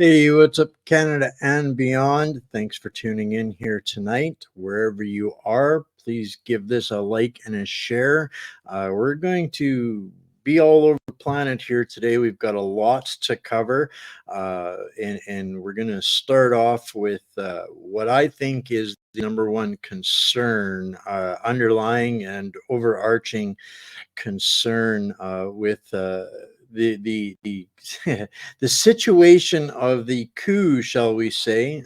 Hey, what's up, Canada and beyond? Thanks for tuning in here tonight. Wherever you are, please give this a like and a share. We're going to be all over the planet here today. We've got a lot to cover, and we're going to start off with what I think is the number one concern, underlying and overarching concern with the the situation of the coup, shall we say.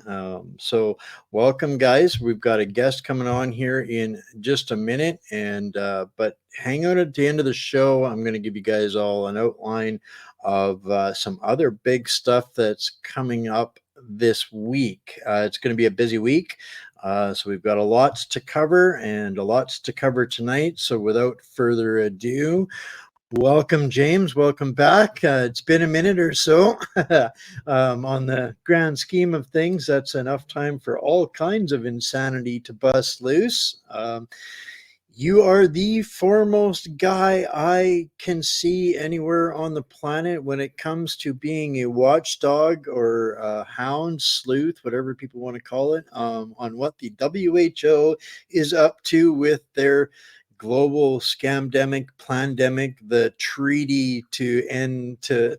So welcome, guys. We've got a guest coming on here in just a minute, and but hang out at the end of the show. I'm going to give you guys all an outline of some other big stuff that's coming up this week. It's going to be a busy week. So we've got a lot to cover and a lot to cover tonight. So without further ado, welcome, James. Welcome back. It's been a minute or so. On the grand scheme of things, that's enough time for all kinds of insanity to bust loose. You are the foremost guy I can see anywhere on the planet when it comes to being a watchdog or a hound, sleuth, whatever people want to call it, on what the WHO is up to with their global scamdemic, plandemic, the treaty to end to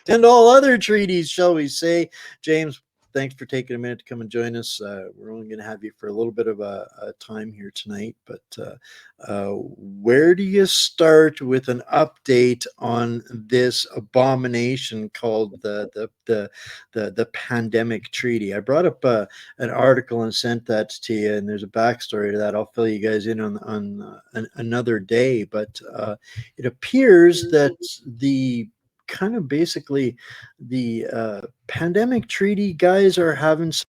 end all other treaties, shall we say. James, thanks for taking a minute to come and join us. We're only going to have you for a little bit of a time here tonight, but where do you start with an update on this abomination called the pandemic treaty? I brought up an article and sent that to you, and there's a backstory to that. I'll fill you guys in on another day, but it appears that the kind of basically the pandemic treaty guys are having some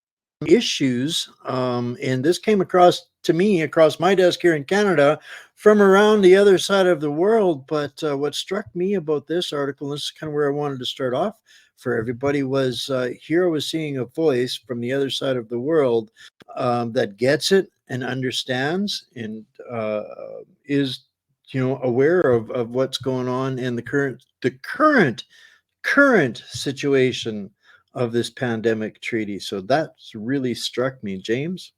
issues, and this came across to me across my desk here in Canada from around the other side of the world. But what struck me about this article, and this is kind of where I wanted to start off for everybody, was here I was seeing a voice from the other side of the world that gets it and understands and is aware of what's going on in the current situation of this pandemic treaty. So that's really struck me, James.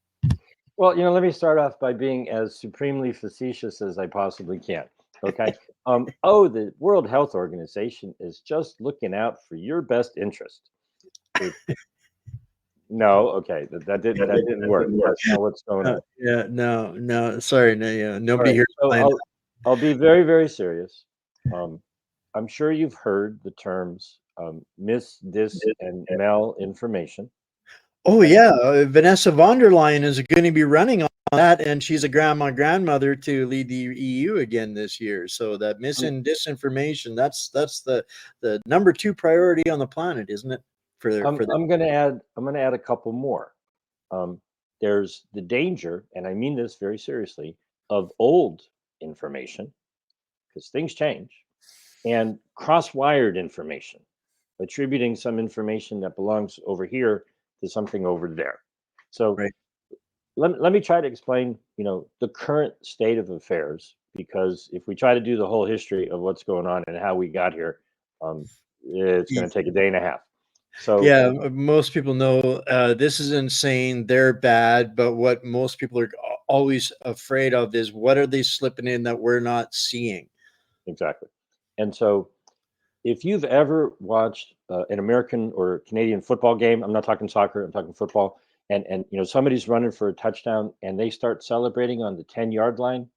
Well, let me start off by being as supremely facetious as I possibly can. Okay. The World Health Organization is just looking out for your best interest. No, okay, that didn't work. That's not what's going on. No, sorry, no, nobody here. So I'll be very, very serious. I'm sure you've heard the terms mis, dis, and malinformation. Oh yeah, Vanessa von der Leyen is going to be running on that, and she's a grandmother to lead the EU again this year. So that mis and disinformation, that's the number 2 priority on the planet, isn't it? I'm going to add a couple more. There's the danger, and I mean this very seriously, of old information, because things change, and cross-wired information, attributing some information that belongs over here to something over there. So right. let me try to explain, the current state of affairs, because if we try to do the whole history of what's going on and how we got here, it's going to take a day and a half. So yeah, most people know this is insane. They're bad, but what most people are always afraid of is what are they slipping in that we're not seeing? Exactly. And so if you've ever watched an American or Canadian football game, I'm not talking soccer, I'm talking football, and somebody's running for a touchdown and they start celebrating on the 10-yard line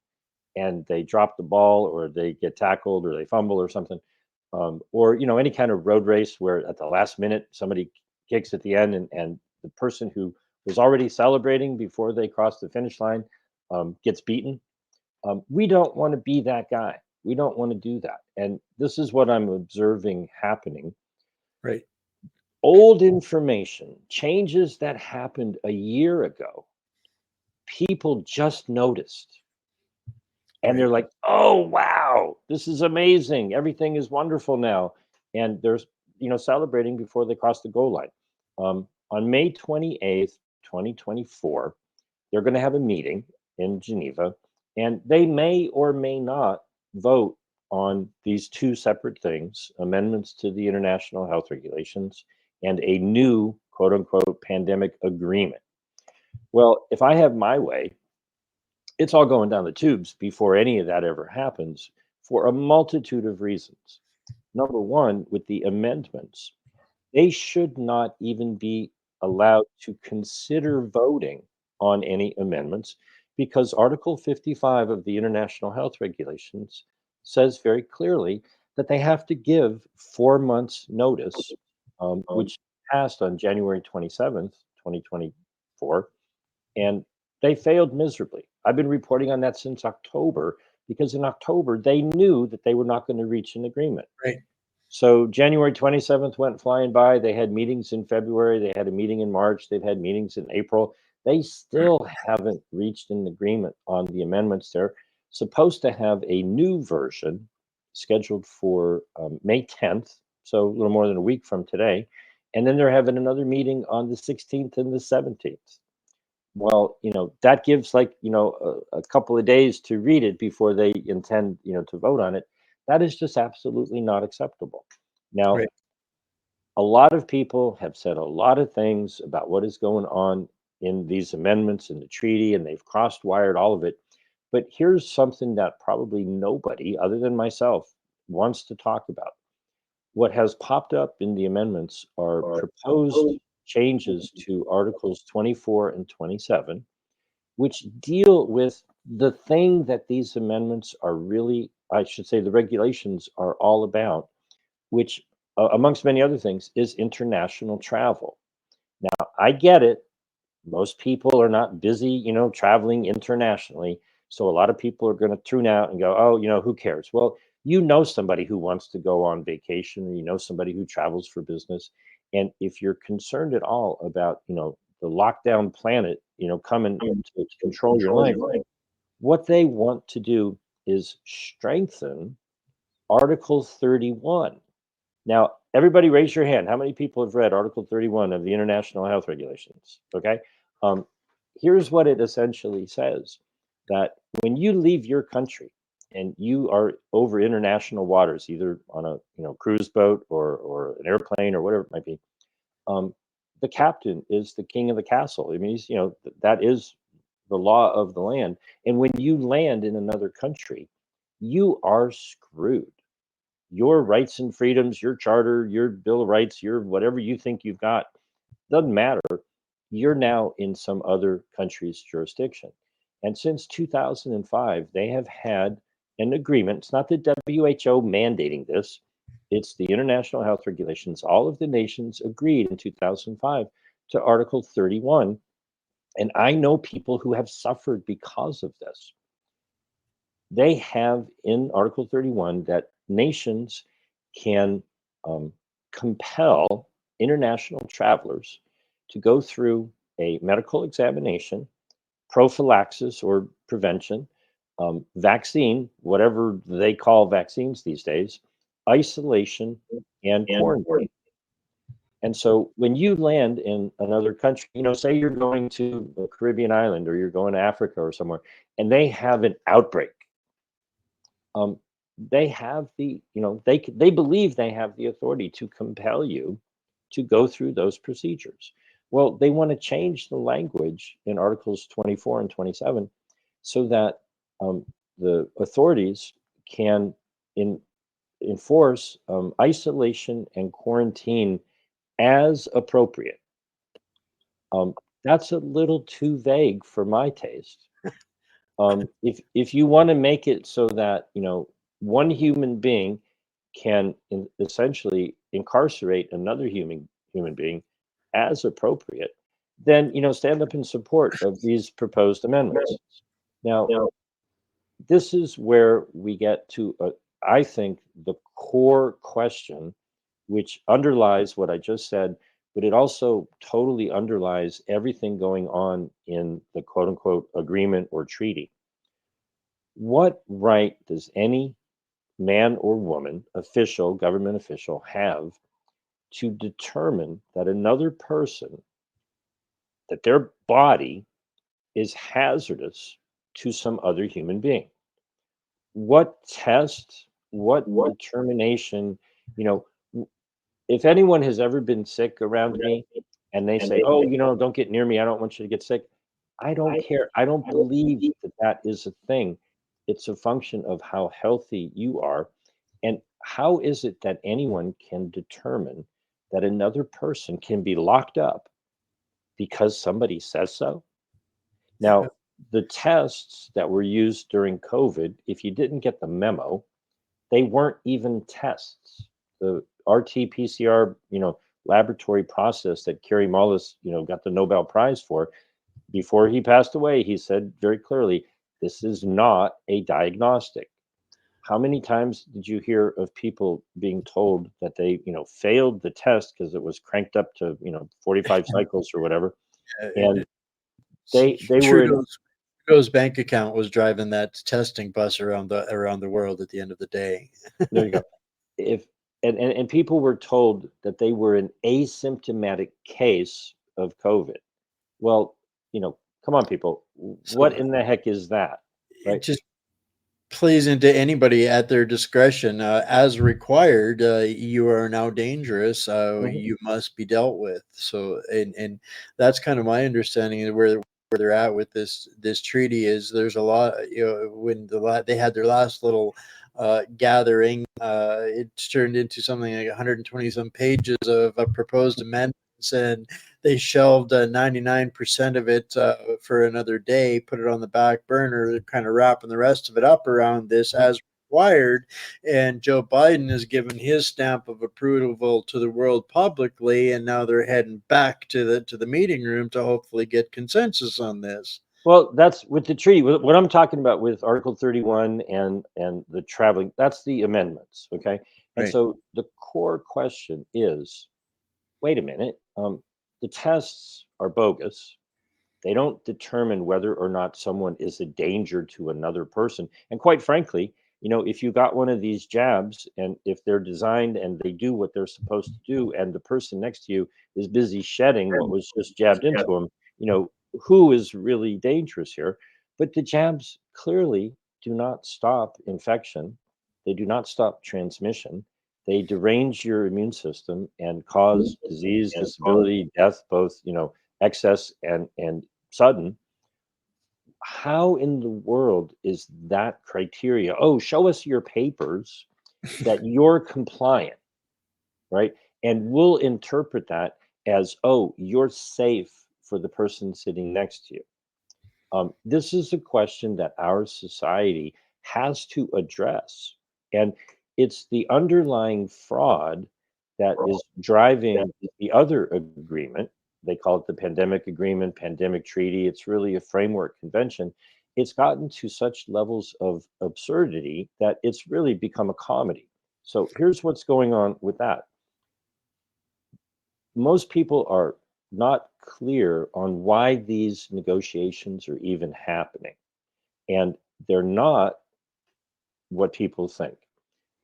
and they drop the ball or they get tackled or they fumble or something, or any kind of road race where at the last minute somebody kicks at the end and the person who was already celebrating before they crossed the finish line gets beaten. We don't want to be that guy. We don't want to do that. And this is what I'm observing happening. Right. Old information, changes that happened a year ago, people just noticed. And they're like, oh, wow, this is amazing. Everything is wonderful now. And there's, celebrating before they cross the goal line. On May 28th, 2024, they're going to have a meeting in Geneva, and they may or may not vote on these 2 separate things, amendments to the international health regulations and a new quote unquote pandemic agreement. Well, if I have my way, it's all going down the tubes before any of that ever happens for a multitude of reasons. Number one, with the amendments, they should not even be allowed to consider voting on any amendments because Article 55 of the International Health Regulations says very clearly that they have to give 4 months' notice, which passed on January 27th, 2024, and they failed miserably. I've been reporting on that since October because in October they knew that they were not going to reach an agreement. Right. So January 27th went flying by. They had meetings in February. They had a meeting in March. They've had meetings in April. They still haven't reached an agreement on the amendments. They're supposed to have a new version scheduled for May 10th, so a little more than a week from today. And then they're having another meeting on the 16th and the 17th. Well, that gives like, a couple of days to read it before they intend, to vote on it. That is just absolutely not acceptable. Now, Right. a lot of people have said a lot of things about what is going on in these amendments in the treaty, and they've crossed-wired all of it. But here's something that probably nobody other than myself wants to talk about. What has popped up in the amendments are proposed changes to Articles 24 and 27, which deal with the thing that these amendments are really, I should say, the regulations are all about, which, amongst many other things, is international travel. Now, I get it. Most people are not busy, traveling internationally. So a lot of people are going to tune out and go, oh, who cares? Well, somebody who wants to go on vacation, or somebody who travels for business. And if you're concerned at all about, the lockdown planet, coming to control your life, what they want to do is strengthen Article 31. Now, everybody raise your hand. How many people have read Article 31 of the International Health Regulations? Okay. Um, Here's what it essentially says, that when you leave your country and you are over international waters, either on a cruise boat or an airplane or whatever it might be, the captain is the king of the castle. I mean, that is the law of the land. And when you land in another country, you are screwed. Your rights and freedoms, your charter, your Bill of Rights, your whatever you think you've got, doesn't matter. You're now in some other country's jurisdiction. And since 2005, they have had an agreement. It's not the WHO mandating this, it's the International Health Regulations. All of the nations agreed in 2005 to Article 31. And I know people who have suffered because of this. They have in Article 31 that nations can compel international travelers to go through a medical examination, prophylaxis or prevention, vaccine, whatever they call vaccines these days, isolation, and quarantine. And so when you land in another country, say you're going to a Caribbean island or you're going to Africa or somewhere, and they have an outbreak, they have they believe they have the authority to compel you to go through those procedures. Well, they want to change the language in Articles 24 and 27 so that the authorities can enforce isolation and quarantine as appropriate. That's a little too vague for my taste. If you want to make it so that one human being can essentially incarcerate another human being as appropriate, then stand up in support of these proposed amendments. Now, this is where we get to I think the core question, which underlies what I just said, but it also totally underlies everything going on in the quote unquote agreement or treaty. What right does any man or woman, official, government official, have to determine that another person, that their body is hazardous to some other human being? What test, what determination, you know, if anyone has ever been sick around me and they say, "Oh, don't get near me. I don't want you to get sick." I don't care. I don't believe that that is a thing. It's a function of how healthy you are. And how is it that anyone can determine that another person can be locked up because somebody says so? Now, the tests that were used during COVID, if you didn't get the memo, they weren't even tests. The RT-PCR, laboratory process that Kerry Mullis, got the Nobel Prize for, before he passed away, he said very clearly, this is not a diagnostic. How many times did you hear of people being told that they, failed the test because it was cranked up to, 45 cycles or whatever, and they were in, Trudeau's bank account was driving that testing bus around the world at the end of the day. there you go. If and people were told that they were an asymptomatic case of COVID. Well, come on, people. What So in the heck is that? it Right? just plays into anybody at their discretion. As required, you are now dangerous. Mhm. You must be dealt with. So, and that's kind of my understanding of where they're at with this treaty. Is there's a lot. When they had their last little gathering, it turned into something like 120 some pages of proposed amendments, and they shelved 99% of it for another day, put it on the back burner, kind of wrapping the rest of it up around this Mhm. as required. And Joe Biden has given his stamp of approval to the world publicly, and now they're heading back to the meeting room to hopefully get consensus on this. Well, that's with the treaty. What I'm talking about with Article 31 and the traveling, that's the amendments. Okay. And Right. so the core question is, wait a minute, the tests are bogus. They don't determine whether or not someone is a danger to another person. And quite frankly, if you got one of these jabs and if they're designed and they do what they're supposed to do, and the person next to you is busy shedding what was just jabbed into them, who is really dangerous here? But the jabs clearly do not stop infection, they do not stop transmission. They derange your immune system and cause disease, disability, death, both, excess and sudden. How in the world is that criteria? Oh, show us your papers that you're compliant, right? And we'll interpret that as, oh, you're safe for the person sitting next to you. This is a question that our society has to address. And it's the underlying fraud that is driving the other agreement. They call it the pandemic agreement, pandemic treaty. It's really a framework convention. It's gotten to such levels of absurdity that it's really become a comedy. So here's what's going on with that. Most people are not clear on why these negotiations are even happening. And they're not what people think.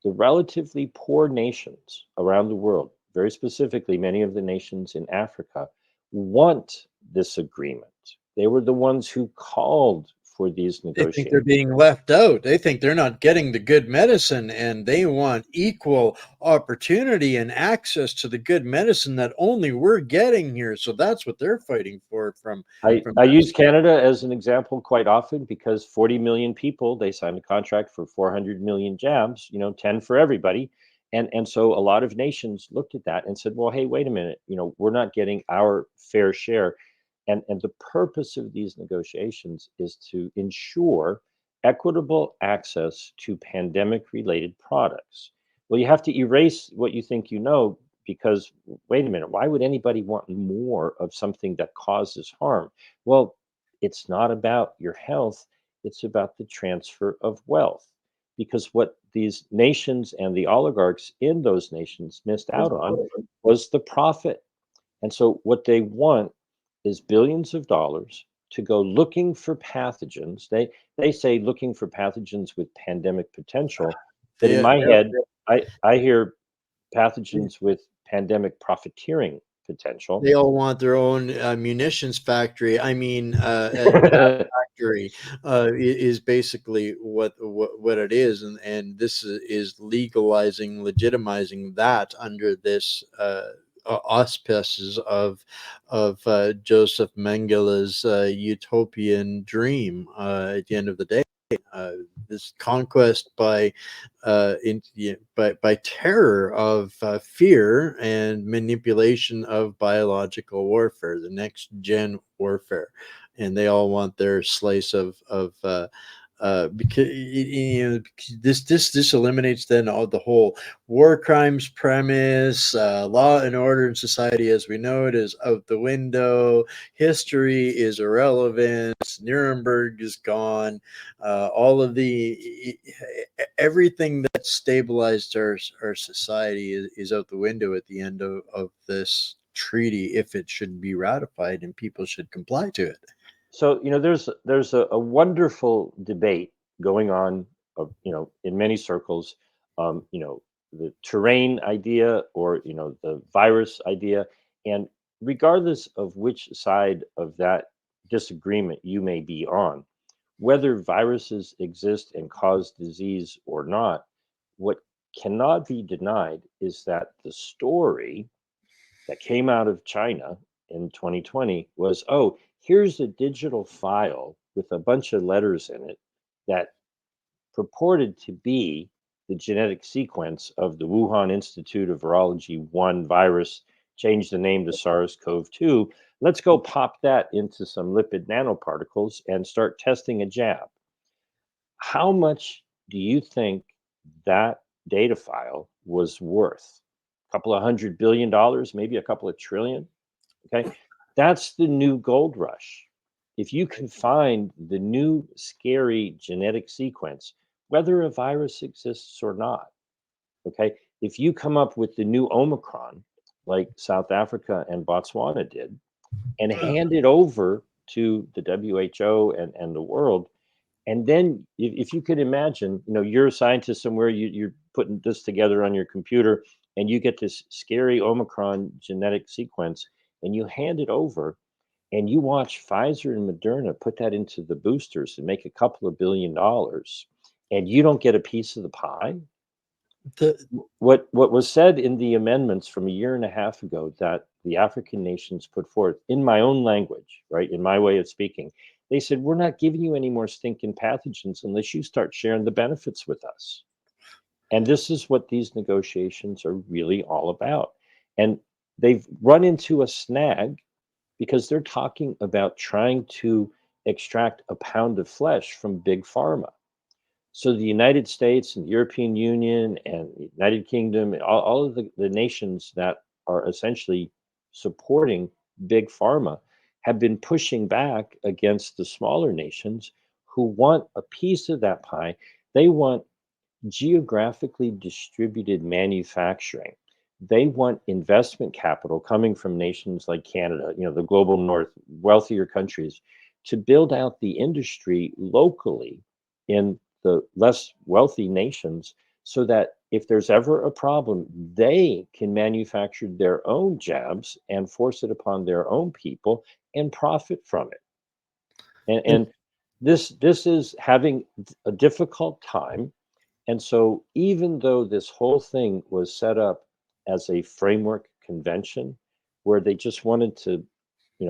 The relatively poor nations around the world, very specifically many of the nations in Africa, want this agreement. They were the ones who called for these They think they're negotiations. being left out. They think they're not getting the good medicine, and they want equal opportunity and access to the good medicine that only we're getting here. So that's what they're fighting for from I that. use Canada as an example quite often because 40 million people, they signed a contract for 400 million jabs, 10 for everybody. And so a lot of nations looked at that and said, well, hey, wait a minute, we're not getting our fair share. And the purpose of these negotiations is to ensure equitable access to pandemic related products. Well, you have to erase what you think because wait a minute, why would anybody want more of something that causes harm? Well, it's not about your health, it's about the transfer of wealth. Because what these nations and the oligarchs in those nations missed out on was the profit. And so what they want is billions of dollars to go looking for pathogens. They say looking for pathogens with pandemic potential, but in They, my head, I hear pathogens with pandemic profiteering potential. They all want their own munitions factory. I mean, jab factory is basically what it is, and this is legalizing, legitimizing that under this auspices of Joseph Mengele's utopian dream. At the end of the day, this conquest by terror of fear and manipulation of biological warfare, the next gen warfare, and they all want their slice of because this eliminates then all the whole war crimes premise. Law and order in society as we know it is out the window. History is irrelevant. Nuremberg is gone. All of the everything that stabilized our society is out the window at the end of this treaty, if it should be ratified and people should comply to it. So, there's a wonderful debate going on, in many circles. The terrain idea, or the virus idea, and regardless of which side of that disagreement you may be on, whether viruses exist and cause disease or not, what cannot be denied is that the story that came out of China in 2020 was, oh, here's a digital file with a bunch of letters in it that purported to be the genetic sequence of the Wuhan Institute of Virology 1 virus, changed the name to SARS-CoV-2. Let's go pop that into some lipid nanoparticles and start testing a jab. How much do you think that data file was worth? A couple of $100 billion, maybe a couple of trillion? Okay. That's the new gold rush. If you can find the new scary genetic sequence, whether a virus exists or not, okay, if you come up with the new Omicron, like South Africa and Botswana did, and hand it over to the WHO and the world, and then if you could imagine, you're a scientist somewhere, you're putting this together on your computer, and you get this scary Omicron genetic sequence, and you hand it over, and you watch Pfizer and Moderna put that into the boosters and make a couple of $1 billion, and you don't get a piece of the pie. The, What was said in the amendments from a year and a half ago that the African nations put forth, in my own language, right, in my way of speaking, they said, we're not giving you any more stinking pathogens unless you start sharing the benefits with us. And this is what these negotiations are really all about. And they've run into a snag because they're talking about trying to extract a pound of flesh from big pharma. So the United States and the European Union and the United Kingdom, and all of the nations that are essentially supporting big pharma, have been pushing back against the smaller nations who want a piece of that pie. They want geographically distributed manufacturing. They want investment capital coming from nations like Canada, the global north, wealthier countries, to build out the industry locally in the less wealthy nations, so that if there's ever a problem, they can manufacture their own jabs and force it upon their own people and profit from it. And this is having a difficult time. And so, even though this whole thing was set up as a framework convention where they just wanted to,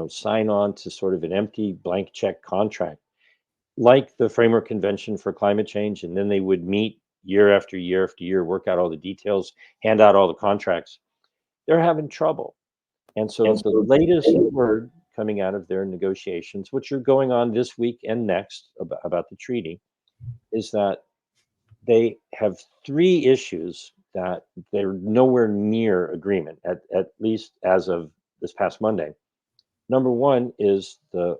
sign on to sort of an empty blank check contract, like the framework convention for climate change, and then they would meet year after year after year, work out all the details, hand out all the contracts, they're having trouble. And so, the latest word coming out of their negotiations, which are going on this week and next about the treaty, is that they have three issues that they're nowhere near agreement, at least as of this past Monday. Number one is the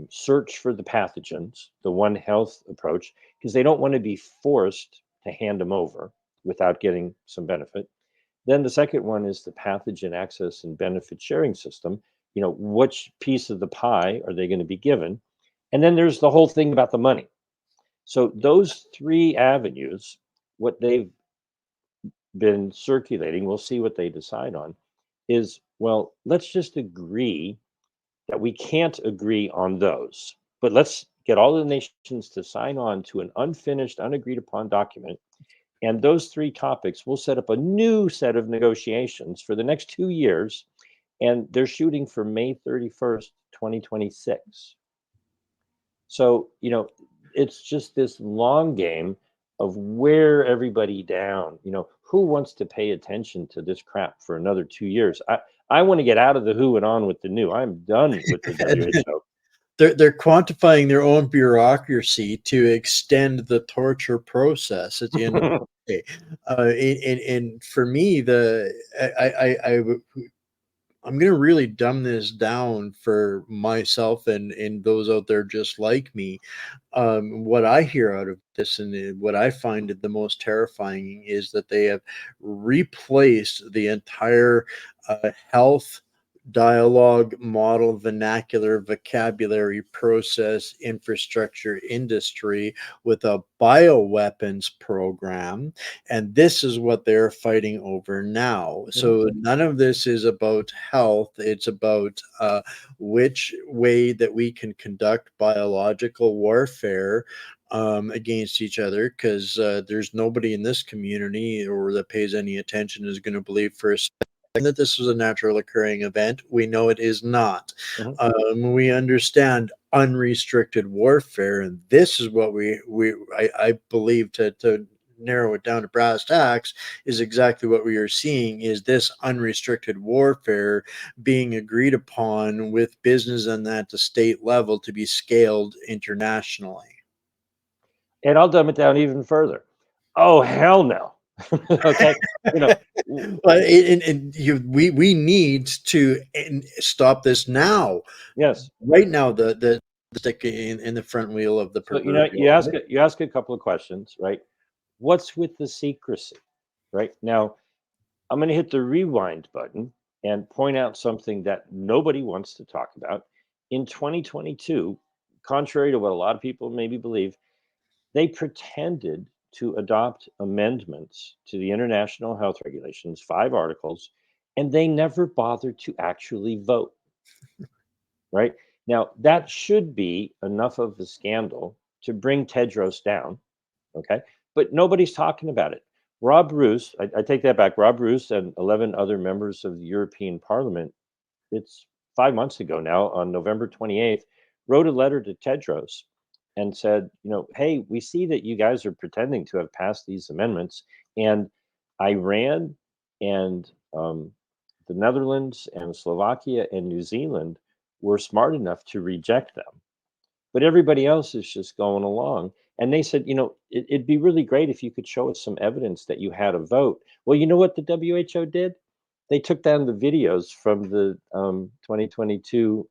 search for the pathogens, the One Health approach, because they don't want to be forced to hand them over without getting some benefit. Then the second one is the pathogen access and benefit sharing system. Which piece of the pie are they going to be given? And then there's the whole thing about the money. So those three avenues, what they've been circulating, we'll see what they decide on, is Well, let's just agree that we can't agree on those. But let's get all the nations to sign on to an unfinished, unagreed upon document. And those three topics will set up a new set of negotiations for the next 2 years. And they're shooting for May 31st, 2026. So, it's just this long game of wear everybody down. Who wants to pay attention to this crap for another 2 years? I want to get out of the who and on with the new. I'm done with the WHO. They're quantifying their own bureaucracy to extend the torture process at the end of the day. And for me, I'm going to really dumb this down for myself and those out there just like me. What I hear out of this and what I find the most terrifying is that they have replaced the entire health dialogue model vernacular vocabulary process infrastructure industry with a bioweapons program, and this is what they're fighting over now. So none of this is about health, it's about which way that we can conduct biological warfare against each other, because there's nobody in this community or that pays any attention is going to believe for a second that this was a natural occurring event. We know it is not. We understand unrestricted warfare, and this is what I believe to narrow it down to brass tacks is exactly what we are seeing is this unrestricted warfare being agreed upon with business and at the state level to be scaled internationally. And I'll dumb it down even further. Oh, hell no. Okay. But we need to stop this now. Yes. Right now, the stick in the front wheel of the So, proverbial. you ask a couple of questions, right? What's with the secrecy, right? Now, I'm going to hit the rewind button and point out something that nobody wants to talk about. In 2022, contrary to what a lot of people maybe believe, they pretended to adopt amendments to the international health regulations, 5 articles, and they never bothered to actually vote, right? Now, that should be enough of a scandal to bring Tedros down, okay? But nobody's talking about it. Rob Roos, I take that back, Rob Roos and 11 other members of the European Parliament, it's 5 months ago now, on November 28th, wrote a letter to Tedros and said, hey, we see that you guys are pretending to have passed these amendments, and Iran and the Netherlands and Slovakia and New Zealand were smart enough to reject them. But everybody else is just going along. And they said, it'd be really great if you could show us some evidence that you had a vote. Well, you know what the WHO did? They took down the videos from the 2022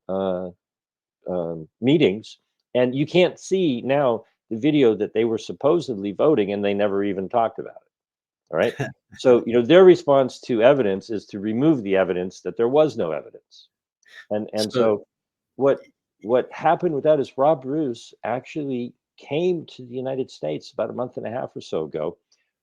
meetings, and you can't see now the video that they were supposedly voting, and they never even talked about it. All right. So, their response to evidence is to remove the evidence that there was no evidence. And so what happened with that is Rob Roos actually came to the United States about a month and a half or so ago,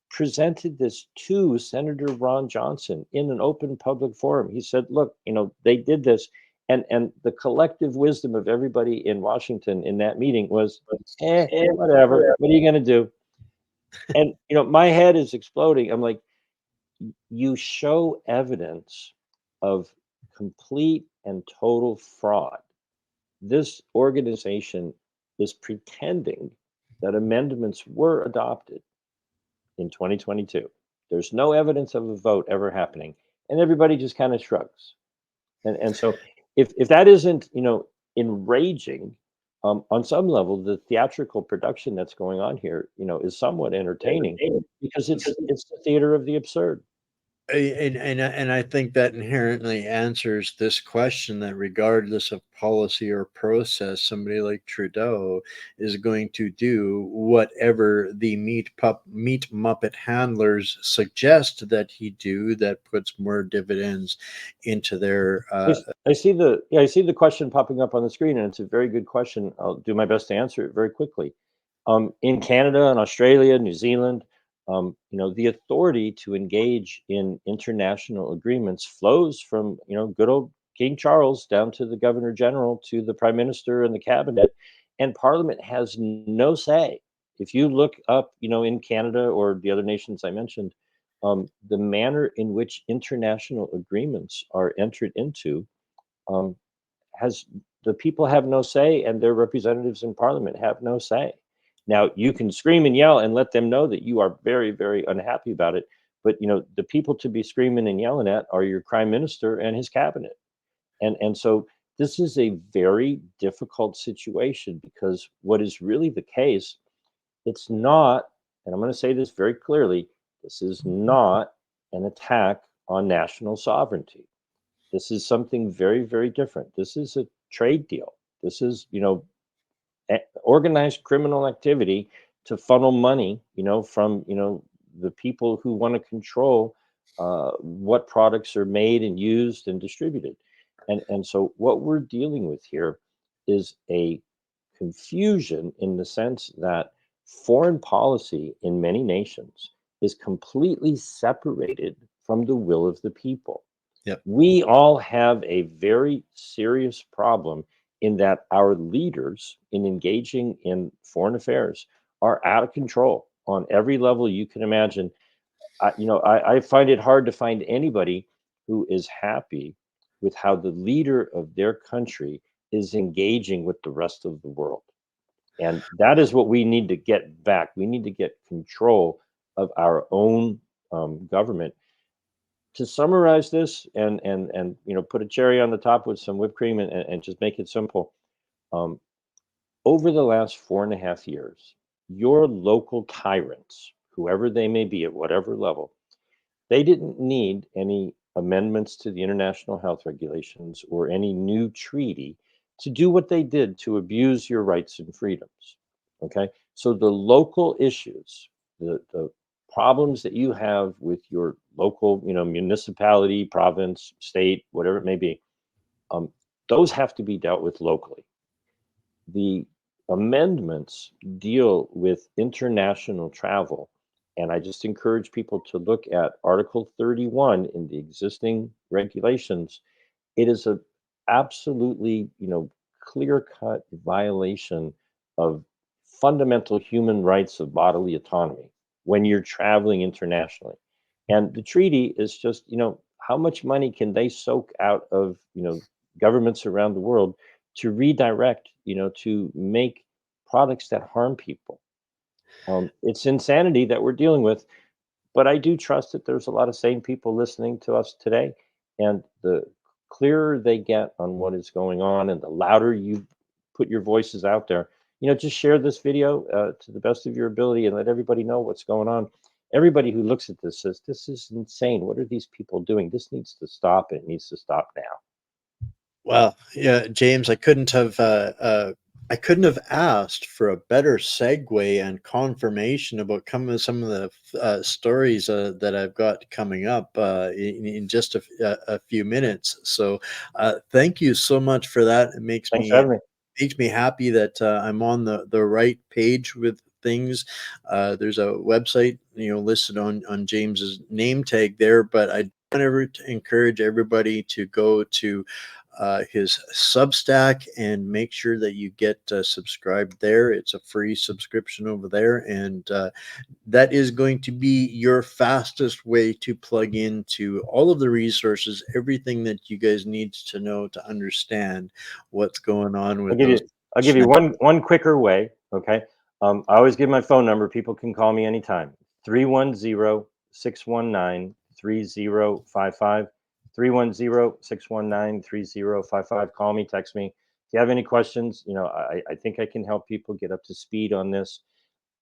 presented this to Senator Ron Johnson in an open public forum. He said, look, they did this. And the collective wisdom of everybody in Washington in that meeting was, whatever. What are you going to do? And, my head is exploding. I'm like, you show evidence of complete and total fraud. This organization is pretending that amendments were adopted in 2022. There's no evidence of a vote ever happening, and everybody just kind of shrugs. And so, if that isn't enraging, on some level, the theatrical production that's going on here, is somewhat entertaining because it's the theater of the absurd. And I think that inherently answers this question that regardless of policy or process, somebody like Trudeau is going to do whatever the meat muppet handlers suggest that he do that puts more dividends into their I see the question popping up on the screen, and it's a very good question. I'll do my best to answer it very quickly. In Canada and Australia, New Zealand, the authority to engage in international agreements flows from, good old King Charles down to the Governor General to the Prime Minister and the Cabinet, and Parliament has no say. If you look up, in Canada or the other nations I mentioned, the manner in which international agreements are entered into um, has the people have no say, and their representatives in Parliament have no say. Now, you can scream and yell and let them know that you are very, very unhappy about it, but the people to be screaming and yelling at are your prime minister and his cabinet. And so this is a very difficult situation, because what is really the case, it's not, and I'm going to say this very clearly, this is not an attack on national sovereignty. This is something very, very different. This is a trade deal. This is, organized criminal activity to funnel money, from, the people who want to control what products are made and used and distributed. And so what we're dealing with here is a confusion, in the sense that foreign policy in many nations is completely separated from the will of the people. Yep. We all have a very serious problem in that our leaders in engaging in foreign affairs are out of control on every level you can imagine. I find it hard to find anybody who is happy with how the leader of their country is engaging with the rest of the world. And that is what we need to get back. We need to get control of our own government. To summarize this, and put a cherry on the top with some whipped cream, and just make it simple. Um, Over the last 4.5 years, your local tyrants, whoever they may be at whatever level, they didn't need any amendments to the international health regulations or any new treaty to do what they did to abuse your rights and freedoms. Okay. So the local issues, the problems that you have with your local, municipality, province, state, whatever it may be, um, those have to be dealt with locally. The amendments deal with international travel, and I just encourage people to look at Article 31 in the existing regulations. It is a absolutely, clear-cut violation of fundamental human rights of bodily autonomy when you're traveling internationally. And the treaty is just, how much money can they soak out of, governments around the world to redirect, to make products that harm people? It's insanity that we're dealing with, but I do trust that there's a lot of sane people listening to us today. And the clearer they get on what is going on, and the louder you put your voices out there, just share this video to the best of your ability, and let everybody know what's going on. Everybody who looks at this says, this is insane. What are these people doing? This needs to stop. It needs to stop now. Well, yeah, James, I couldn't have asked for a better segue and confirmation about some of the stories that I've got coming up in just a few minutes. So, thank you so much for that. It Thanks for having me. makes me happy that I'm on the right page with things. There's a website, listed on James's name tag there, but I want to encourage everybody to go to his Substack and make sure that you get subscribed there. It's a free subscription over there, and that is going to be your fastest way to plug into all of the resources, everything that you guys need to know to understand what's going on with those. I'll give you one quicker way. Okay. I always give my phone number. People can call me anytime. 310-619-3055. 310-619-3055. Call me, text me. If you have any questions, I think I can help people get up to speed on this.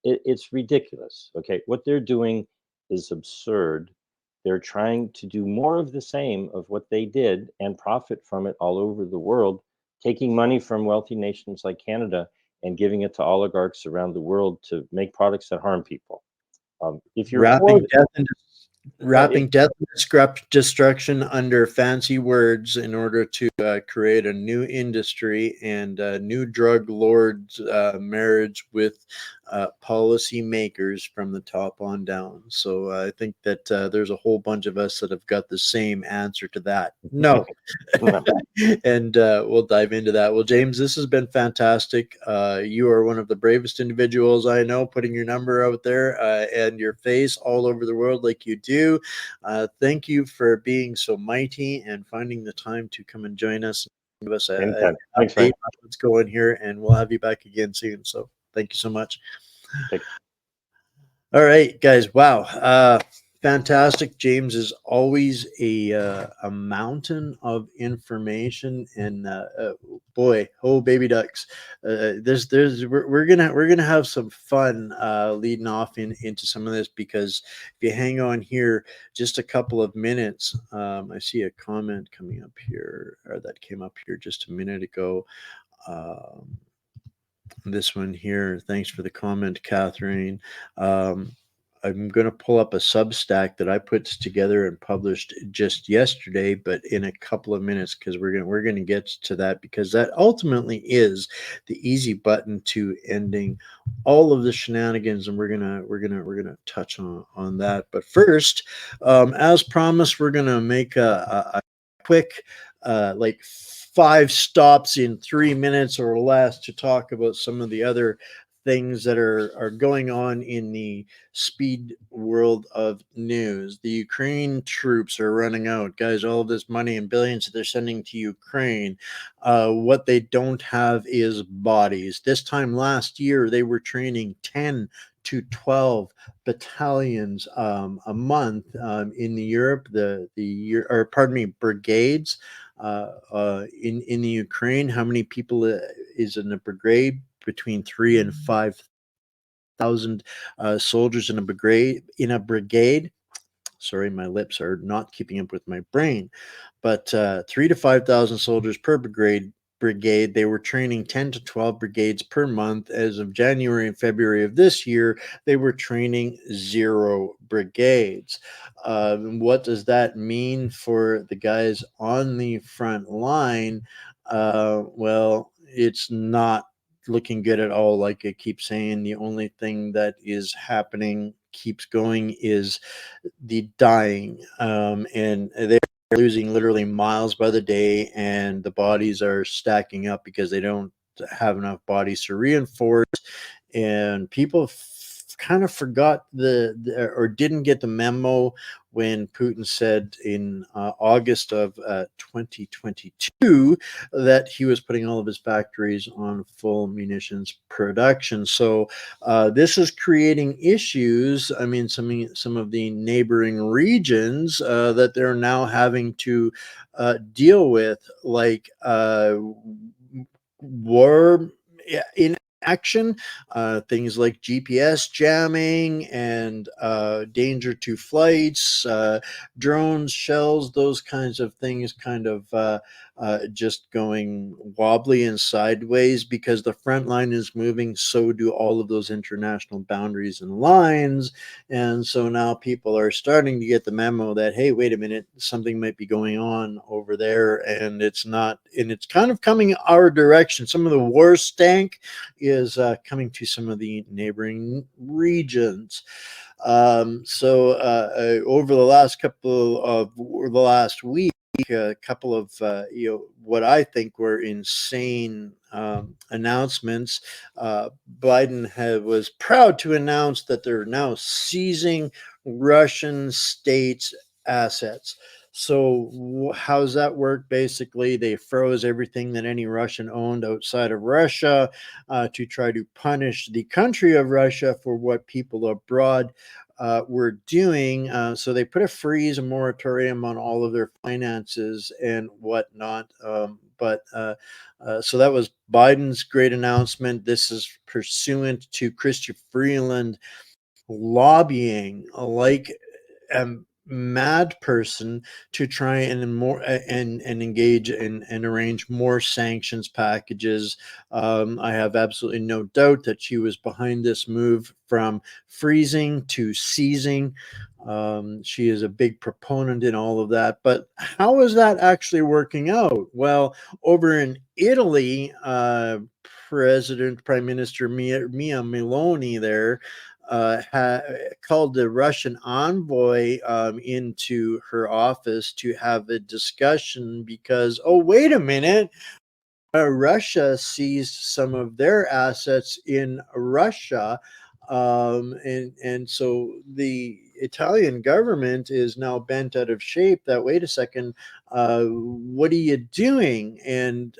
It's ridiculous. Okay. What they're doing is absurd. They're trying to do more of the same of what they did and profit from it all over the world, taking money from wealthy nations like Canada and giving it to oligarchs around the world to make products that harm people. If you're wrapping death and destruction under fancy words in order to create a new industry and a new drug lord's marriage with policy makers from the top on down. So I think that there's a whole bunch of us that have got the same answer to that. No. And we'll dive into that. Well, James, this has been fantastic. You are one of the bravest individuals I know, putting your number out there and your face all over the world like you do. Thank you for being so mighty and finding the time to come and join us. Give us an Thanks, update Frank. on what's going here, and we'll have you back again soon. So thank you so much. All right, guys. Wow. Fantastic. James is always a mountain of information, and boy, oh baby ducks, we're gonna have some fun leading off into some of this, because if you hang on here just a couple of minutes, I see a comment coming up here, or that came up here just a minute ago. This one here. Thanks for the comment, Catherine. I'm going to pull up a Substack that I put together and published just yesterday, but in a couple of minutes, because we're going to get to that, because that ultimately is the easy button to ending all of the shenanigans, and we're gonna touch on that. But first, as promised, we're going to make a quick like 5 stops in 3 minutes or less to talk about some of the other things that are going on in the speed world of news. The Ukraine troops are running out, guys. All of this money and billions that they're sending to Ukraine. What they don't have is bodies. This time last year, they were training 10 to 12 battalions a month in the Europe, brigades in the Ukraine. How many people is in a brigade? Between 3 and 5,000 soldiers in a brigade. Sorry, my lips are not keeping up with my brain. But 3 to 5,000 soldiers per brigade. They were training 10 to 12 brigades per month. As of January and February of this year, they were training 0 brigades. What does that mean for the guys on the front line? Well, it's not looking good at all. Like I keep saying, the only thing that is happening, keeps going, is the dying, and they're losing literally miles by the day, and the bodies are stacking up because they don't have enough bodies to reinforce. And people kind of forgot or didn't get the memo when Putin said in August of 2022 that he was putting all of his factories on full munitions production. So this is creating issues. I mean, some of the neighboring regions that they're now having to deal with, like war in action, things like GPS jamming and danger to flights, drones, shells, those kinds of things, kind of just going wobbly and sideways because the front line is moving. So do all of those international boundaries and lines. And so now people are starting to get the memo that, hey, wait a minute, something might be going on over there, and it's not, and it's kind of coming our direction. Some of the war stank is coming to some of the neighboring regions. Over the last week, a couple of what I think were insane announcements. Biden was proud to announce that they're now seizing Russian states' assets. So how's that work? Basically, they froze everything that any Russian owned outside of Russia to try to punish the country of Russia for what people abroad were doing. So they put a freeze, a moratorium on all of their finances and whatnot. So that was Biden's great announcement. This is pursuant to Christopher Freeland lobbying like a mad person to try and engage and arrange more sanctions packages. I have absolutely no doubt that she was behind this move from freezing to seizing. She is a big proponent in all of that. But how is that actually working out? Well, over in Italy, Prime Minister Mia Meloni there called the Russian envoy into her office to have a discussion because, oh, wait a minute, Russia seized some of their assets in Russia. And so the Italian government is now bent out of shape that, wait a second, what are you doing? And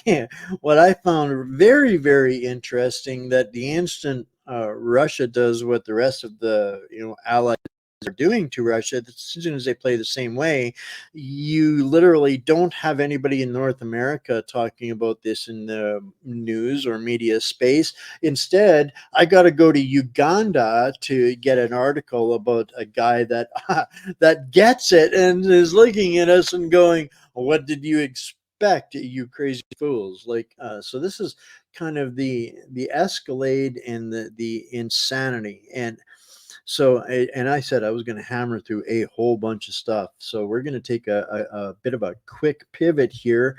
yeah, what I found very, very interesting, that the instant Russia does what the rest of the allies are doing to Russia, as soon as they play the same way, you literally don't have anybody in North America talking about this in the news or media space. Instead, I got to go to Uganda to get an article about a guy that that gets it and is looking at us and going, "What did you expect, you crazy fools?" Like, so this is kind of the escalade and the insanity. And so, and I said I was going to hammer through a whole bunch of stuff. So we're going to take a bit of a quick pivot here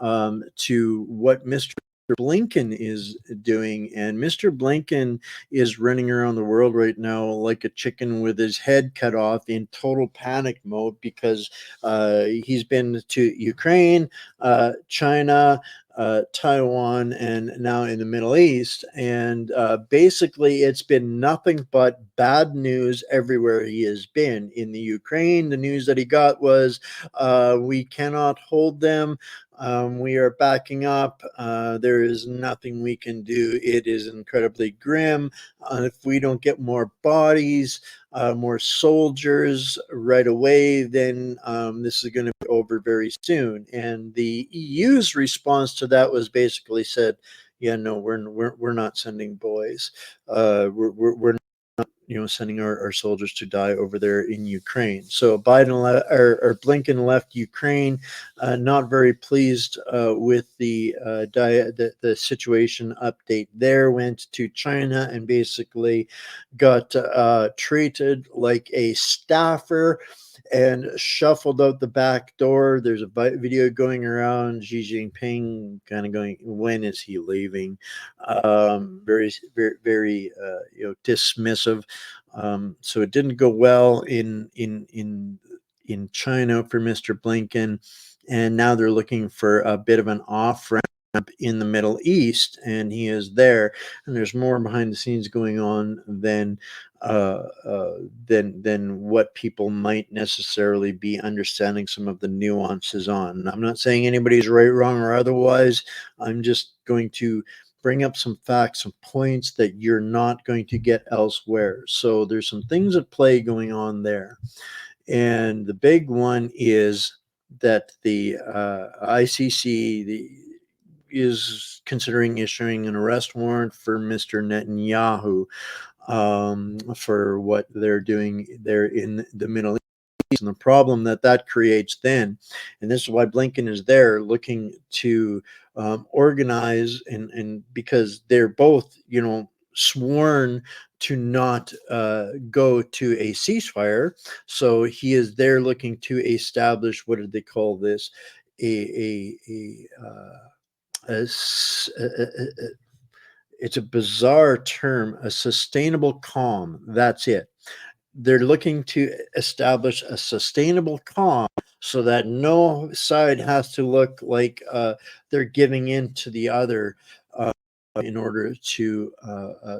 to what Mr. Blinken is doing. And Mr. Blinken is running around the world right now like a chicken with his head cut off, in total panic mode, because he's been to Ukraine, China, Taiwan, and now in the Middle East. And basically, it's been nothing but bad news everywhere he has been. In the Ukraine, the news that he got was, we cannot hold them. We are backing up. There is nothing we can do. It is incredibly grim. If we don't get more bodies, more soldiers right away, then this is going to be over very soon. And the EU's response to that was basically said, "Yeah, no, we're not sending boys. We're sending our soldiers to die over there in Ukraine." So or Blinken left Ukraine, not very pleased with the situation update there. Went to China and basically got treated like a staffer and shuffled out the back door. There's a video going around, Xi Jinping kind of going, when is he leaving? Very, very, very dismissive. So it didn't go well in China for Mr. Blinken, and now they're looking for a bit of an off ramp in the Middle East, and he is there. And there's more behind the scenes going on than what people might necessarily be understanding some of the nuances on. And I'm not saying anybody's right, wrong, or otherwise. I'm just going to bring up some facts, some points that you're not going to get elsewhere. So there's some things at play going on there. And the big one is that the ICC is considering issuing an arrest warrant for Mr. Netanyahu for what they're doing there in the Middle East. And the problem that creates then, and this is why Blinken is there, looking to organize, and because they're both, sworn to not go to a ceasefire. So he is there looking to establish, what did they call this? It's a bizarre term, a sustainable calm. That's it. They're looking to establish a sustainable calm so that no side has to look like they're giving in to the other in order to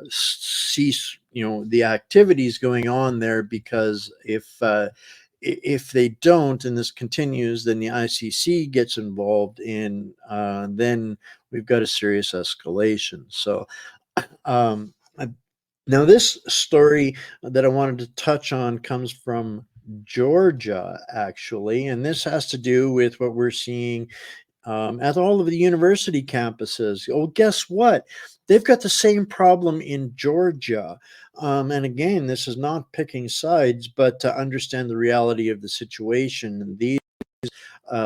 cease, the activities going on there. Because if they don't, and this continues, then the ICC gets involved, and then we've got a serious escalation. So um, now, this story that I wanted to touch on comes from Georgia, actually, and this has to do with what we're seeing at all of the university campuses. Oh, guess what? They've got the same problem in Georgia. And again, this is not picking sides, but to understand the reality of the situation. These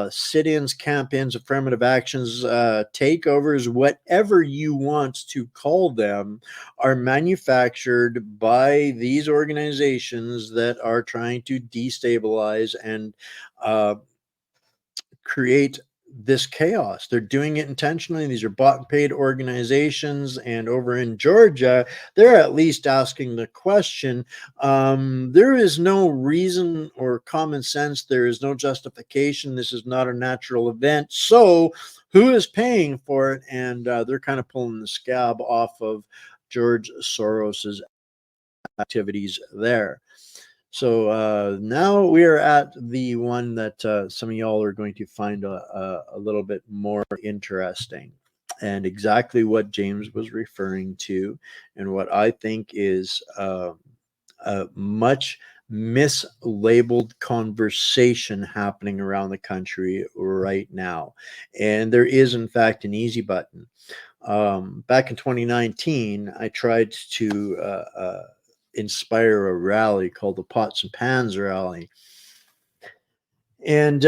sit-ins, camp-ins, affirmative actions, takeovers, whatever you want to call them, are manufactured by these organizations that are trying to destabilize and create this chaos. They're doing it intentionally. These are bought and paid organizations. And over in Georgia, they're at least asking the question. There is no reason or common sense. There is no justification. This is not a natural event. So who is paying for it? And they're kind of pulling the scab off of George Soros's activities there. So now we are at the one that some of y'all are going to find a little bit more interesting, and exactly what James was referring to, and what I think is a much mislabeled conversation happening around the country right now. And there is, in fact, an easy button. Back in 2019, I tried to inspire a rally called the Pots and Pans Rally. And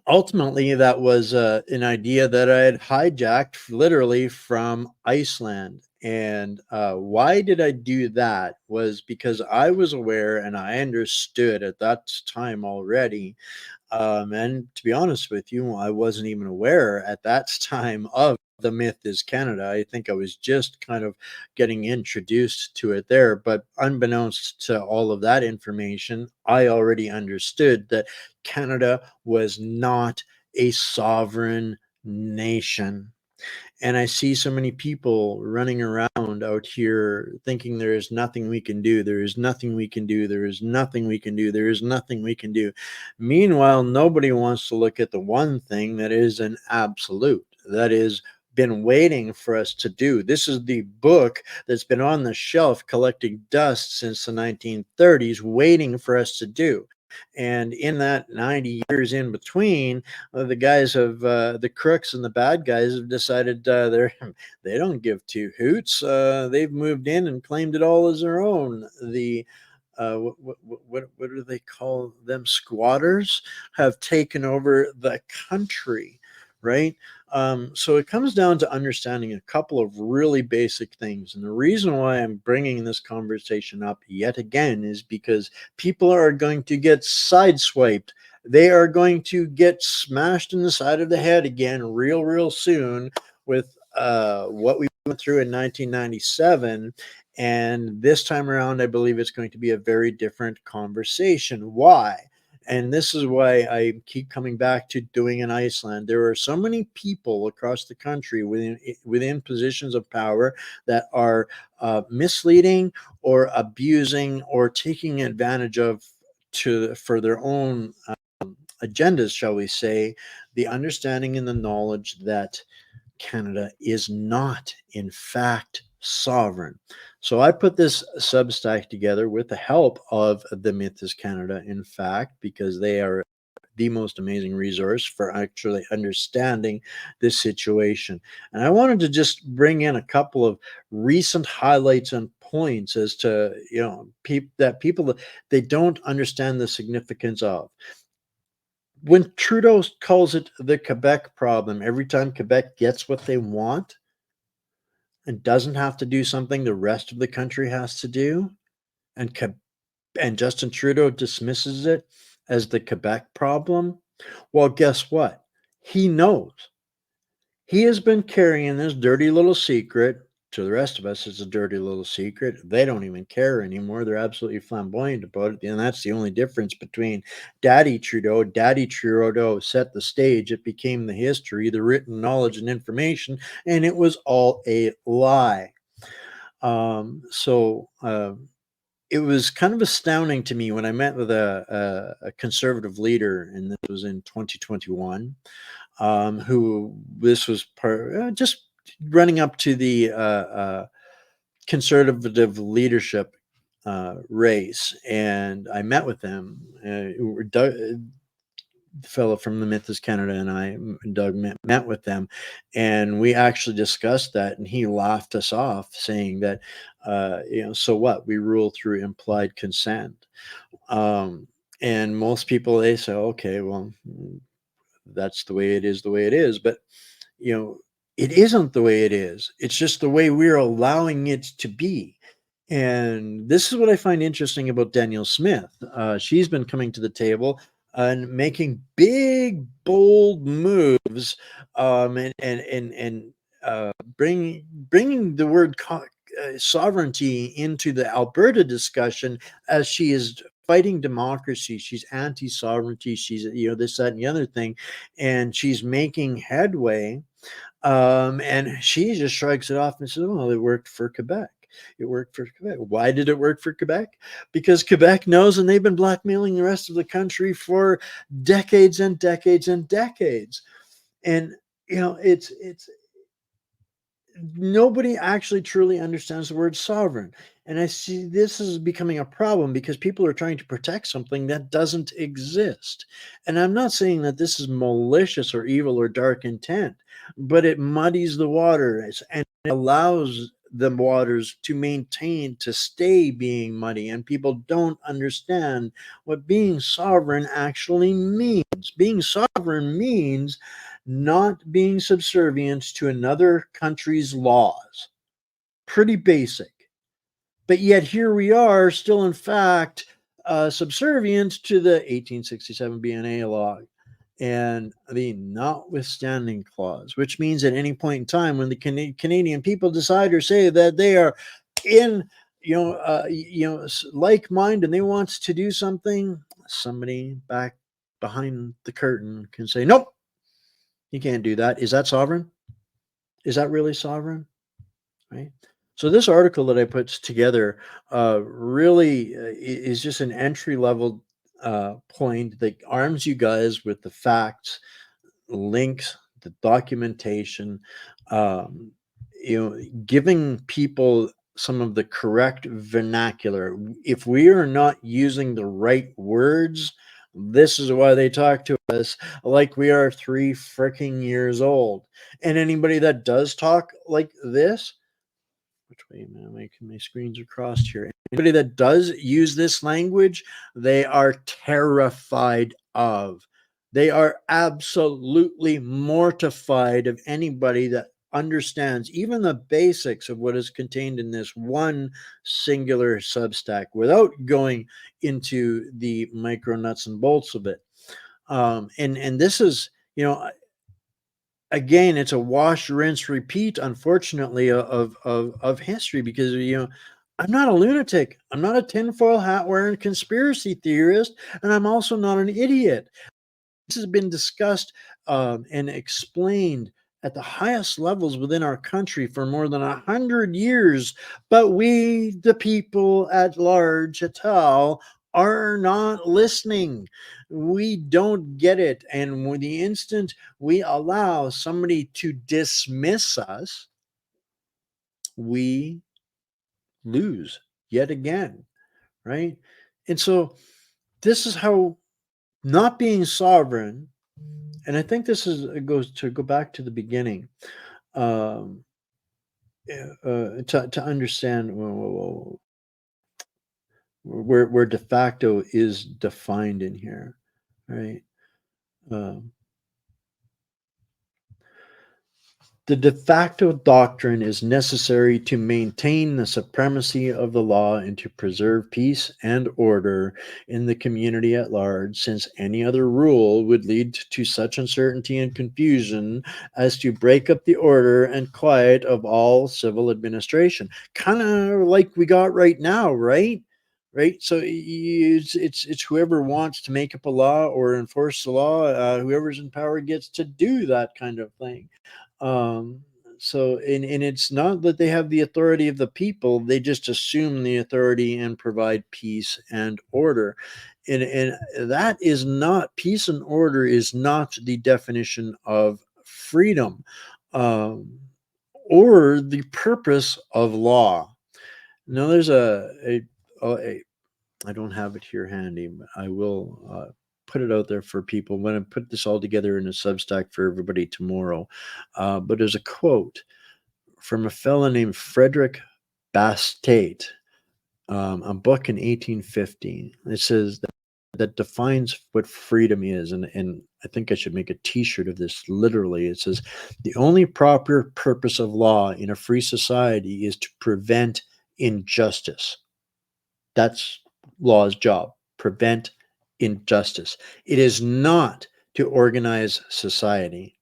ultimately, that was an idea that I had hijacked literally from Iceland. And why did I do that? Was because I was aware and I understood at that time already. And to be honest with you, I wasn't even aware at that time of the myth is Canada. I think I was just kind of getting introduced to it there. But unbeknownst to all of that information, I already understood that Canada was not a sovereign nation. And I see so many people running around out here thinking there is nothing we can do. There is nothing we can do. There is nothing we can do. There is nothing we can do. Meanwhile, nobody wants to look at the one thing that is an absolute, that is been waiting for us to do. This is the book that's been on the shelf collecting dust since the 1930s, waiting for us to do. And in that 90 years in between, the guys have the crooks and the bad guys have decided they don't give two hoots. They've moved in and claimed it all as their own. The what do they call them? Squatters have taken over the country, right? So it comes down to understanding a couple of really basic things. And the reason why I'm bringing this conversation up yet again is because people are going to get sideswiped. They are going to get smashed in the side of the head again real soon with what we went through in 1997. And this time around, I believe it's going to be a very different conversation. Why? And this is why I keep coming back to doing in Iceland. There are so many people across the country within positions of power that are misleading or abusing or taking advantage of for their own agendas, shall we say, the understanding and the knowledge that Canada is not, in fact, sovereign. So I put this Substack together with the help of the Myth is Canada, in fact, because they are the most amazing resource for actually understanding this situation. And I wanted to just bring in a couple of recent highlights and points as to, people that they don't understand the significance of. When Trudeau calls it the Quebec problem, every time Quebec gets what they want and doesn't have to do something the rest of the country has to do, and and Justin Trudeau dismisses it as the Quebec problem, well, guess what? He knows. He has been carrying this dirty little secret. To the rest of us, it's a dirty little secret. They don't even care anymore. They're absolutely flamboyant about it. And that's the only difference between Daddy Trudeau. Daddy Trudeau set the stage. It became the history, the written knowledge and information, and it was all a lie. It was kind of astounding to me when I met with a conservative leader, and this was in 2021, who this was just running up to the conservative leadership race. And I met with him. The fellow from the Myth is Canada and Doug, met with them, and we actually discussed that. And he laughed us off, saying that, so what? We rule through implied consent. And most people, they say, okay, well, that's the way it is, the way it is. But it isn't the way it is. It's just the way we're allowing it to be. And this is what I find interesting about Danielle Smith. She's been coming to the table. and making big, bold moves, and bringing the word sovereignty into the Alberta discussion, as she is fighting democracy. She's anti-sovereignty. She's, this, that, and the other thing, and she's making headway. And she just shrugs it off and says, "Well, it worked for Quebec. It worked for Quebec." Why did it work for Quebec? Because Quebec knows, and they've been blackmailing the rest of the country for decades and decades and decades. And it's nobody actually truly understands the word sovereign. And I see this is becoming a problem because people are trying to protect something that doesn't exist. And I'm not saying that this is malicious or evil or dark intent, but it muddies the waters and allows the waters to stay being muddy. And people don't understand what being sovereign actually means. Being sovereign means not being subservient to another country's laws. Pretty basic. But yet here we are still, in fact, subservient to the 1867 BNA law and the notwithstanding clause, which means at any point in time when the Canadian people decide or say that they are in like mind and they want to do something, somebody back behind the curtain can say, "Nope, you can't do that." Is that sovereign? Is that really sovereign? Right? So this article that I put together really is just an entry level point that arms you guys with the facts, links, the documentation, um, giving people some of the correct vernacular. If we are not using the right words, this is why they talk to us like we are 3 freaking years old. And anybody that does talk like this, which way, man? My screens are crossed here. Anybody that does use this language, they are terrified of. They are absolutely mortified of anybody that understands even the basics of what is contained in this one singular Substack without going into the micro nuts and bolts of it. And this is, again, it's a wash, rinse, repeat, unfortunately, of history, because I'm not a lunatic. I'm not a tinfoil hat wearing conspiracy theorist, and I'm also not an idiot. This has been discussed and explained at the highest levels within our country for more than 100 years, but we, the people at large, at all, are not listening. We don't get it, and when the instant we allow somebody to dismiss us, we lose yet again, right? And so this is how not being sovereign, and I think this is, it goes to go back to the beginning, um, to understand where de facto is defined in here, right? Um, The de facto doctrine is necessary to maintain the supremacy of the law and to preserve peace and order in the community at large, since any other rule would lead to such uncertainty and confusion as to break up the order and quiet of all civil administration. Kind of like we got right now, right? Right. So it's whoever wants to make up a law or enforce the law, whoever's in power gets to do that kind of thing. um and it's not that they have the authority of the people, they just assume the authority and provide peace and order. And that is not, peace and order is not the definition of freedom, um or the purpose of law. Now there's a I don't have it here handy, but I will put it out there for people when I put this all together in a Substack for everybody tomorrow. But there's a quote from a fellow named Frederick Bastet, a book in 1850. It says that defines what freedom is. And I think I should make a t-shirt of this literally. It says, the only proper purpose of law in a free society is to prevent injustice. That's law's job, prevent injustice. It is not to organize society.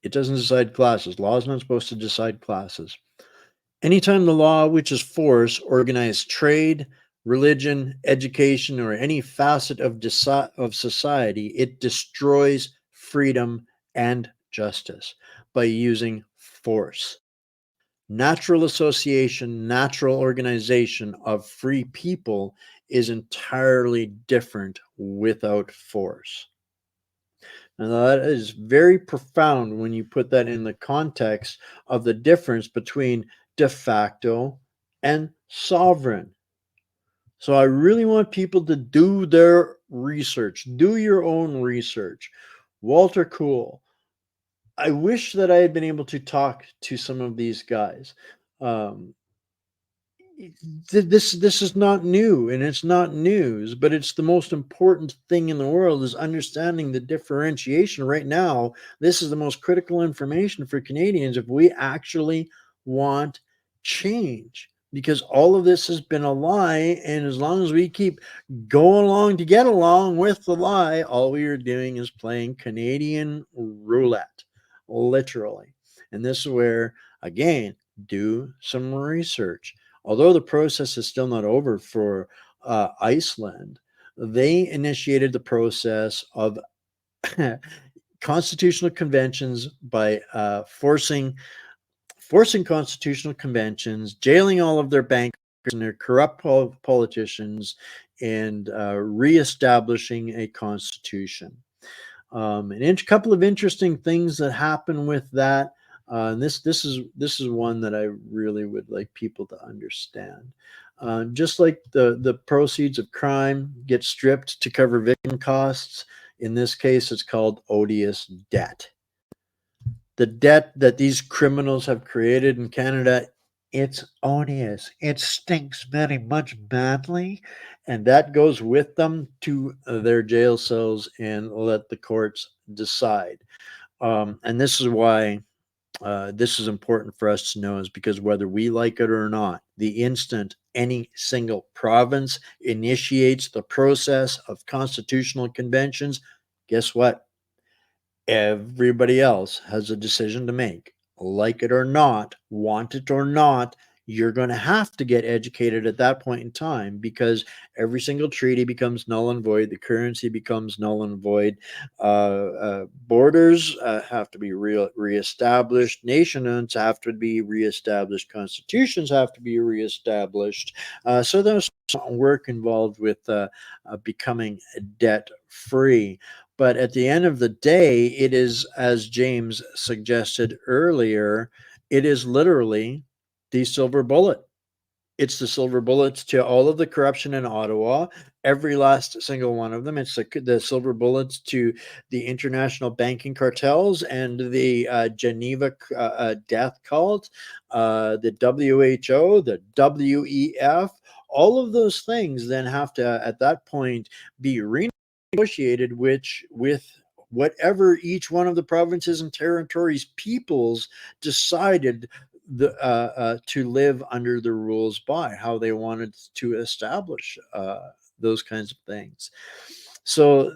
It doesn't decide classes. Law is not supposed to decide classes. Anytime the law, which is force, organizes trade, religion, education, or any facet of society, it destroys freedom and justice by using force. Natural association, natural organization of free people is entirely different without force. And that is very profound when you put that in the context of the difference between de facto and sovereign. So I really want people to do their research, do your own research. Walter Cool. I wish that I had been able to talk to some of these guys. Um, this is not new, and it's not news, but it's the most important thing in the world is understanding the differentiation. Right now, this is the most critical information for Canadians if we actually want change, because all of this has been a lie, and as long as we keep going along to get along with the lie, all we are doing is playing Canadian roulette, literally. And this is where, again, do some research. Although the process is still not over for Iceland, they initiated the process of constitutional conventions by forcing constitutional conventions, jailing all of their bankers and their corrupt politicians, and reestablishing a constitution. And a couple of interesting things that happen with that. And this is one that I really would like people to understand. Just like the proceeds of crime get stripped to cover victim costs, in this case, it's called odious debt. The debt that these criminals have created in Canada, it's odious. It stinks very much badly, and that goes with them to their jail cells and let the courts decide. And this is why this is important for us to know, is because whether we like it or not, the instant any single province initiates the process of constitutional conventions, guess what? Everybody else has a decision to make. Like it or not, want it or not, you're going to have to get educated at that point in time, because every single treaty becomes null and void. The currency becomes null and void. Borders have to be reestablished. Nations have to be reestablished. Constitutions have to be reestablished. So there's work involved with becoming debt free. But at the end of the day, it is, as James suggested earlier, it is literally the silver bullet. It's the silver bullets to all of the corruption in Ottawa, every last single one of them. It's the silver bullets to the international banking cartels and the Geneva death cult, the WHO, the WEF. All of those things then have to, at that point, be renegotiated with whatever each one of the provinces and territories peoples decided to live under the rules by, how they wanted to establish those kinds of things. So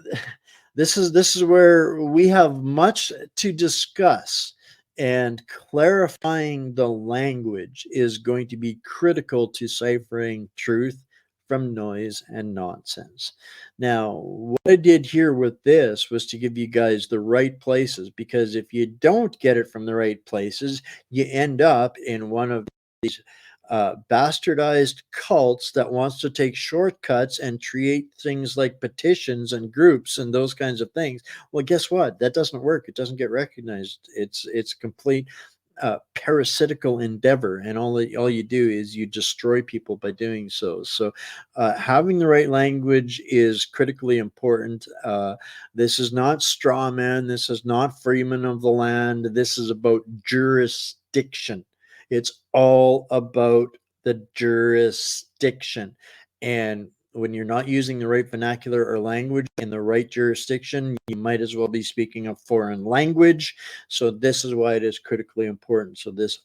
this is where we have much to discuss, and clarifying the language is going to be critical to ciphering truth from noise and nonsense. Now, what I did here with this was to give you guys the right places, because if you don't get it from the right places, you end up in one of these bastardized cults that wants to take shortcuts and create things like petitions and groups and those kinds of things. Well, guess what? That doesn't work. It doesn't get recognized. It's complete parasitical endeavor, and all you do is you destroy people by doing so. So having the right language is critically important. This is not straw man. This is not freeman of the land. This is about jurisdiction. It's all about the jurisdiction. And when you're not using the right vernacular or language in the right jurisdiction, you might as well be speaking a foreign language. So this is why it is critically important. So this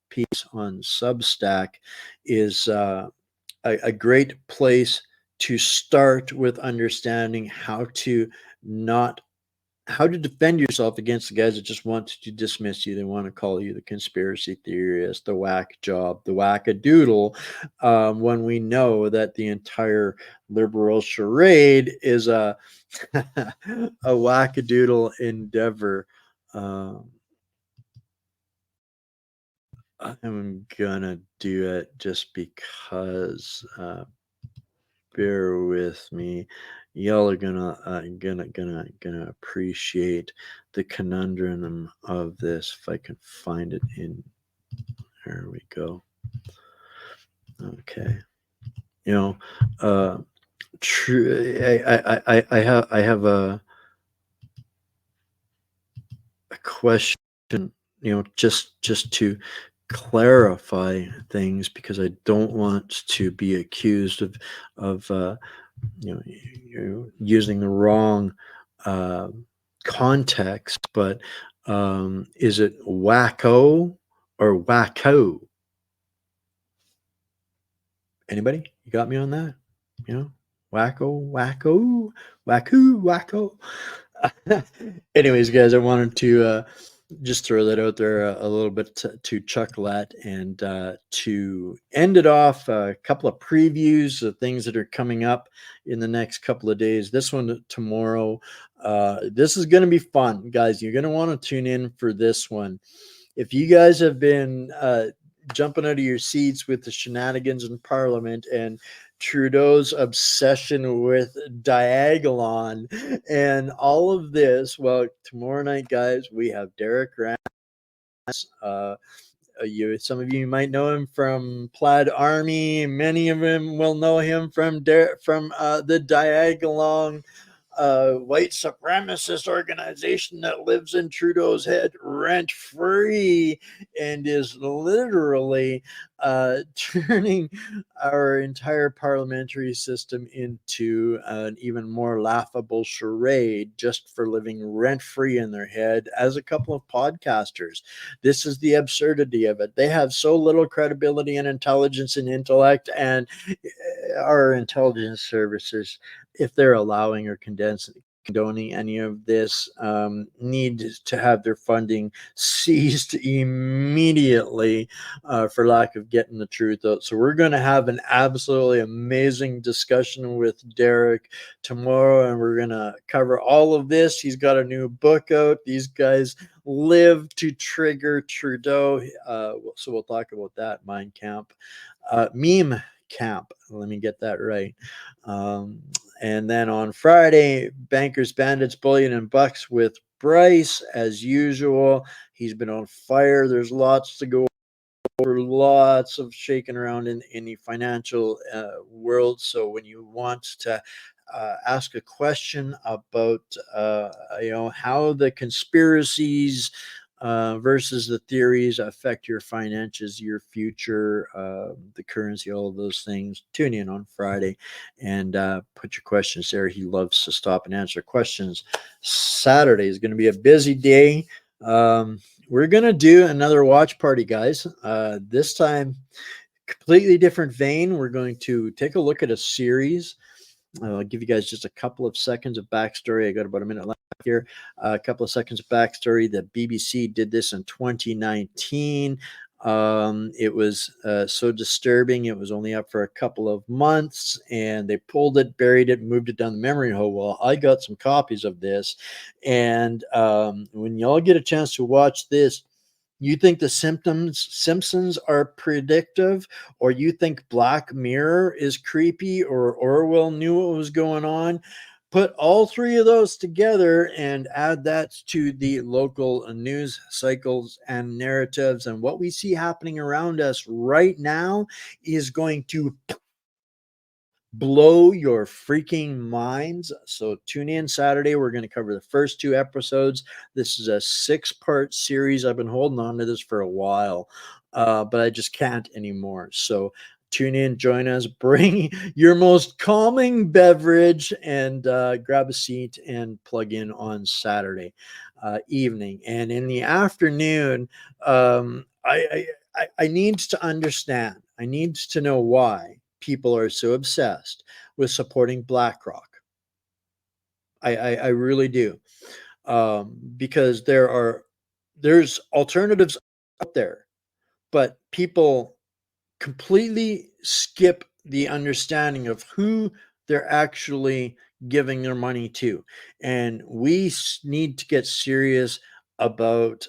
piece on Substack is a great place to start with understanding not how to defend yourself against the guys that just want to dismiss you. They want to call you the conspiracy theorist, the whack job, the wackadoodle, when we know that the entire liberal charade is a a wackadoodle endeavor. Um, I'm gonna do it just because. Bear with me. Y'all are gonna appreciate the conundrum of this. If I can find it in, there we go. Okay, you know, uh, true. I have a question. Just to clarify things, because I don't want to be accused of using the wrong uh, context, but is it wacko or wacko? Anybody? You got me on that? Wacko, wacko, wacko, wacko. Anyways, guys, I wanted to just throw that out there a little bit to chuckle at, and to end it off, a couple of previews of things that are coming up in the next couple of days. This one tomorrow. This is going to be fun, guys. You're going to want to tune in for this one. If you guys have been jumping out of your seats with the shenanigans in Parliament and Trudeau's obsession with Diagolon and all of this, well, tomorrow night, guys, we have Derek Rance. Some of you might know him from Plaid Army. Many of them will know him from the Diagolon white supremacist organization that lives in Trudeau's head rent free and is literally turning our entire parliamentary system into an even more laughable charade just for living rent free in their head as a couple of podcasters. This is the absurdity of it. They have so little credibility and intelligence and intellect, and our intelligence services, if they're allowing or condoning any of this, need to have their funding seized immediately for lack of getting the truth out. So we're going to have an absolutely amazing discussion with Derek tomorrow, and we're going to cover all of this. He's got a new book out. These guys live to trigger Trudeau. So we'll talk about that. Mind Camp. Meme Camp. Let me get that right. And then on Friday, Bankers, Bandits, Bullion, and Bucks with Bryce, as usual. He's been on fire. There's lots to go over, lots of shaking around in the financial world. So when you want to ask a question about how the conspiracies versus the theories affect your finances, your future, the currency, all of those things, tune in on Friday and put your questions there. He loves to stop and answer questions. Saturday is going to be a busy day. We're going to do another watch party, guys. This time, completely different vein. We're going to take a look at a series. I'll give you guys just a couple of seconds of backstory. I got about a minute left here. A couple of seconds of backstory. The BBC did this in 2019. It was so disturbing. It was only up for a couple of months, and they pulled it, buried it, moved it down the memory hole. Well, I got some copies of this, and when y'all get a chance to watch this, you think the Simpsons are predictive, or you think Black Mirror is creepy, or Orwell knew what was going on? Put all three of those together and add that to the local news cycles and narratives, and what we see happening around us right now is going to blow your freaking minds. So tune in Saturday. We're going to cover the first 2 episodes. This is a 6-part series. I've been holding on to this for a while, but I just can't anymore. So tune in, join us, bring your most calming beverage, and grab a seat and plug in on Saturday evening. And in the afternoon, I need to understand. I need to know why people are so obsessed with supporting BlackRock. I really do, because there's alternatives out there, but people completely skip the understanding of who they're actually giving their money to. And we need to get serious about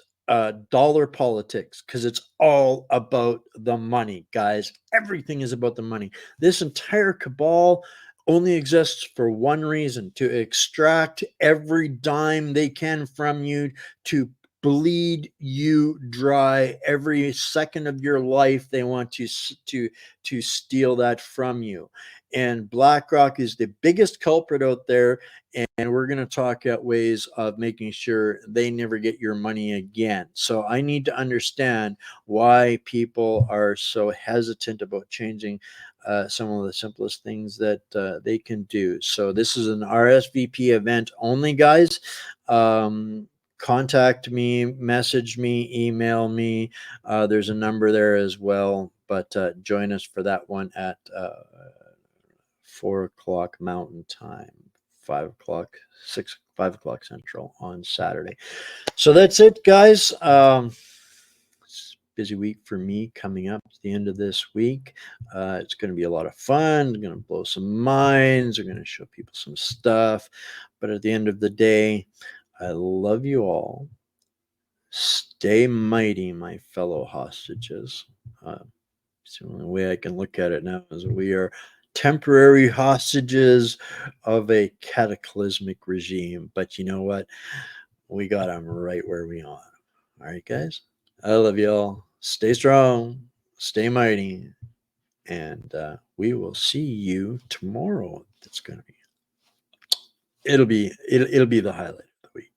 dollar politics, because it's all about the money, guys. Everything is about the money. This entire cabal only exists for one reason: to extract every dime they can from you, to bleed you dry every second of your life. They want to steal that from you. And BlackRock is the biggest culprit out there, and we're going to talk out ways of making sure they never get your money again. So I need to understand why people are so hesitant about changing some of the simplest things that they can do. So this is an RSVP event only, guys. Contact me, message me, email me. There's a number there as well, but join us for that one at 4 o'clock Mountain Time, 5 o'clock, 5 o'clock Central on Saturday. So that's it, guys. It's a busy week for me coming up at the end of this week. It's going to be a lot of fun. We're going to blow some minds. We're going to show people some stuff. But at the end of the day, I love you all. Stay mighty, my fellow hostages. It's the only way I can look at it now, is we are temporary hostages of a cataclysmic regime. But you know what? We got them right where we are. All right, guys? I love y'all. Stay strong. Stay mighty. And we will see you tomorrow. That's going to be, it'll be the highlight of the week.